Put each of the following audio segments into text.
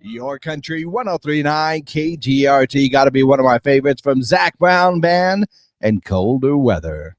Your Country 1039 KGRT. Got to be one of my favorites from Zac Brown Band and Colder Weather.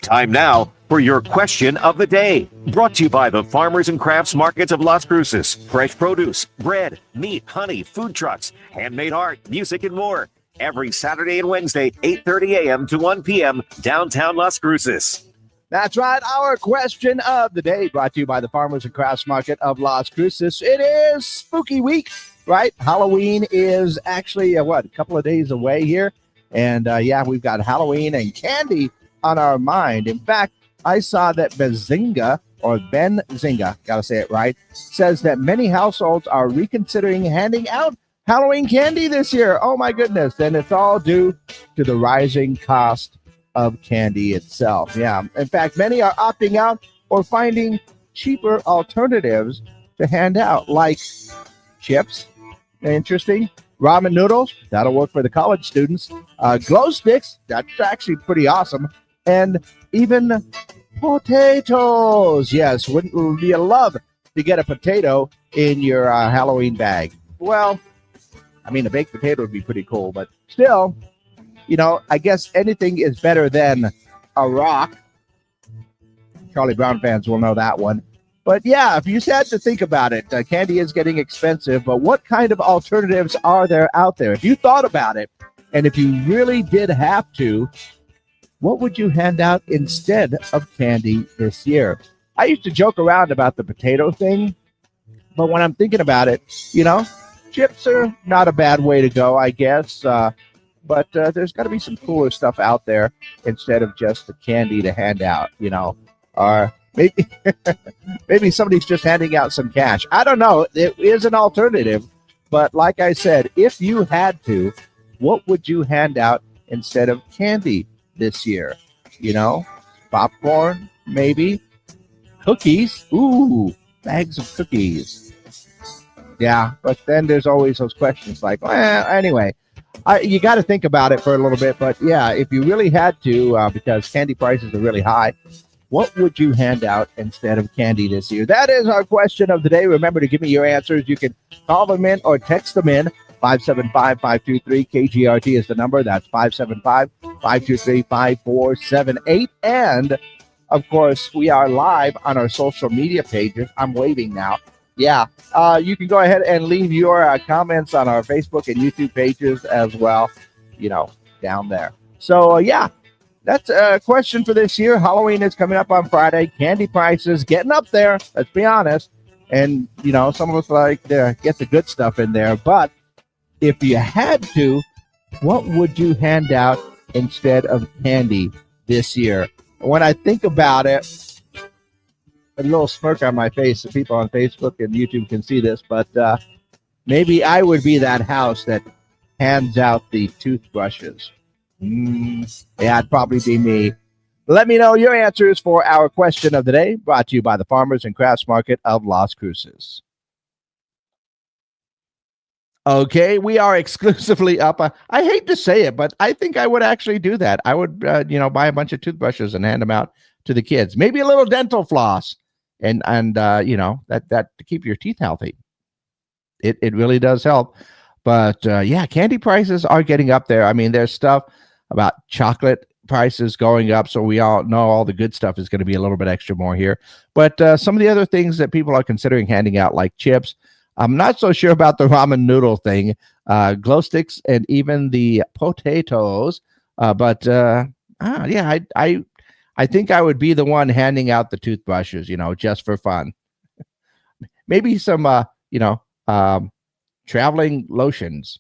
Time now for your question of the day. Brought to you by the Farmers and Crafts Markets of Las Cruces. Fresh produce, bread, meat, honey, food trucks, handmade art, music, and more. Every Saturday and Wednesday, 8:30 a.m. to 1 p.m. downtown Las Cruces. That's right. Our question of the day brought to you by the Farmers and Crafts Market of Las Cruces. It is spooky week, right? Halloween is actually, a couple of days away here. And we've got Halloween and candy on our mind. In fact, I saw that Benzinga, got to say it right, says that many households are reconsidering handing out Halloween candy this year. Oh my goodness. And it's all due to the rising cost of candy itself. Yeah. In fact, many are opting out or finding cheaper alternatives to hand out, like chips. Interesting. Ramen noodles. That'll work for the college students. Glow sticks. That's actually pretty awesome. And even potatoes. Yes. Wouldn't you love to get a potato in your Halloween bag? Well, I mean, a baked potato would be pretty cool, but still, I guess anything is better than a rock. Charlie Brown fans will know that one. But yeah, if you had to think about it, candy is getting expensive, but what kind of alternatives are there out there? If you thought about it, and if you really did have to, what would you hand out instead of candy this year? I used to joke around about the potato thing, but when I'm thinking about it, chips are not a bad way to go, I guess. But there's got to be some cooler stuff out there instead of just the candy to hand out, or maybe maybe somebody's just handing out some cash. I don't know. It is an alternative. But like I said, if you had to, what would you hand out instead of candy this year? Popcorn, maybe. Cookies. Ooh, bags of cookies. Yeah, but then there's always those questions like, well, anyway. You got to think about it for a little bit, but yeah, if you really had to, because candy prices are really high, what would you hand out instead of candy this year? That is our question of the day. Remember to give me your answers. You can call them in or text them in. 575-523-KGRT is the number. That's 575-523-5478. And, of course, we are live on our social media pages. I'm waving now. Yeah, you can go ahead and leave your comments on our Facebook and YouTube pages as well, down there. So, that's a question for this year. Halloween is coming up on Friday. Candy prices getting up there, let's be honest. And, some of us like to get the good stuff in there. But if you had to, what would you hand out instead of candy this year? When I think about it, a little smirk on my face. The people on Facebook and YouTube can see this, but maybe I would be that house that hands out the toothbrushes. Yeah, it'd probably be me. Let me know your answers for our question of the day, brought to you by the Farmers and Crafts Market of Las Cruces. Okay, we are exclusively up. I hate to say it, but I think I would actually do that. I would, buy a bunch of toothbrushes and hand them out to the kids. Maybe a little dental floss. And that to keep your teeth healthy. It really does help. But candy prices are getting up there. I mean, there's stuff about chocolate prices going up, so we all know all the good stuff is going to be a little bit extra more here. But some of the other things that people are considering handing out, like chips, I'm not so sure about the ramen noodle thing, glow sticks, and even the potatoes. I think I would be the one handing out the toothbrushes, just for fun. Maybe some, traveling lotions.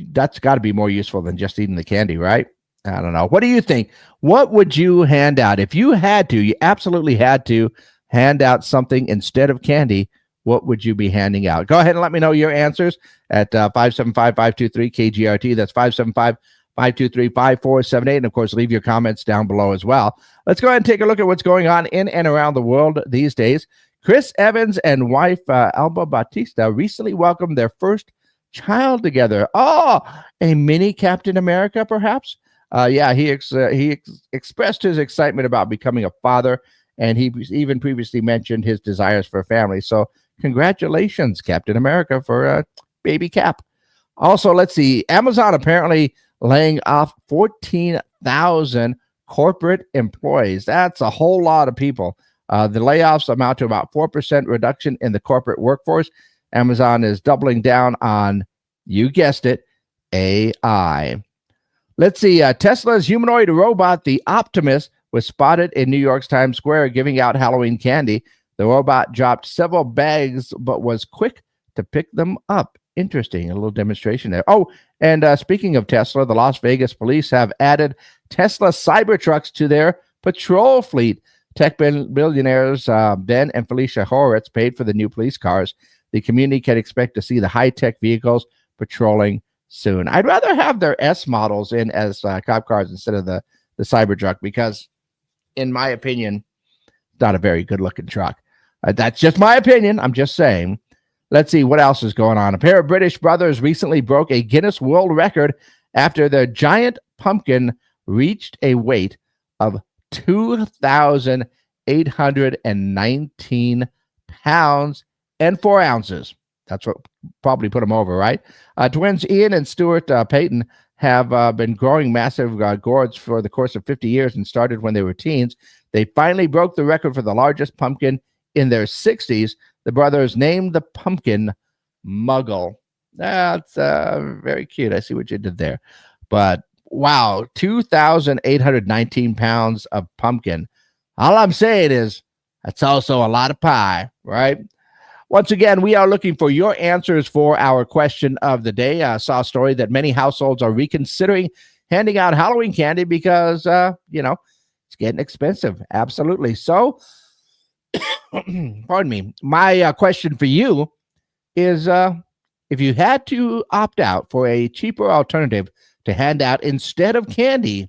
That's got to be more useful than just eating the candy, right? I don't know. What do you think? What would you hand out? If you had to, you absolutely had to hand out something instead of candy, what would you be handing out? Go ahead and let me know your answers at 575-523-KGRT. That's 575-523-5478. And, of course, leave your comments down below as well. Let's go ahead and take a look at what's going on in and around the world these days. Chris Evans and wife Alba Batista recently welcomed their first child together. Oh, a mini Captain America, perhaps? He expressed his excitement about becoming a father And he even previously mentioned his desires for a family. So congratulations, Captain America, for baby Cap. Also, let's see. Amazon apparently laying off 14,000 corporate employees. That's a whole lot of people. The layoffs amount to about 4% reduction in the corporate workforce. Amazon is doubling down on, you guessed it, AI. Let's see. Tesla's humanoid robot, the Optimus, was spotted in New York's Times Square giving out Halloween candy. The robot dropped several bags, but was quick to pick them up. Interesting. A little demonstration there. Oh, and speaking of Tesla, the Las Vegas police have added Tesla Cybertrucks to their patrol fleet. Tech billionaires Ben and Felicia Horowitz paid for the new police cars. The community can expect to see the high-tech vehicles patrolling soon. I'd rather have their S models in as cop cars instead of the Cybertruck because, in my opinion, it's not a very good-looking truck. That's just my opinion. I'm just saying. Let's see what else is going on. A pair of British brothers recently broke a Guinness World Record after their giant pumpkin reached a weight of 2,819 pounds and 4 ounces. That's what probably put them over, right? Twins Ian and Stuart Payton have been growing massive gourds for the course of 50 years and started when they were teens. They finally broke the record for the largest pumpkin in their 60s. The brothers named the pumpkin Muggle. That's very cute. I see what you did there. But wow, 2,819 pounds of pumpkin. All I'm saying is that's also a lot of pie, right? Once again, we are looking for your answers for our question of the day. I saw a story that many households are reconsidering handing out Halloween candy because, it's getting expensive. Absolutely. So, pardon me. My question for you is if you had to opt out for a cheaper alternative to hand out instead of candy,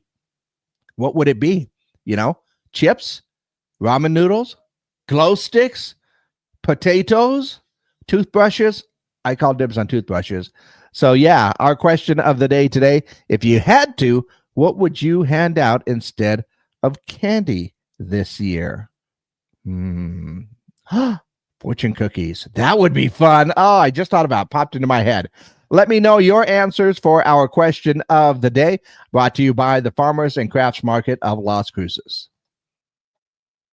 what would it be? Chips, ramen noodles, glow sticks, potatoes, toothbrushes. I call dibs on toothbrushes. So, yeah, our question of the day today, if you had to, what would you hand out instead of candy this year? Fortune cookies. That would be fun. Oh, I just thought about it. Popped into my head. Let me know your answers for our question of the day, brought to you by the Farmers and Crafts Market of Las Cruces.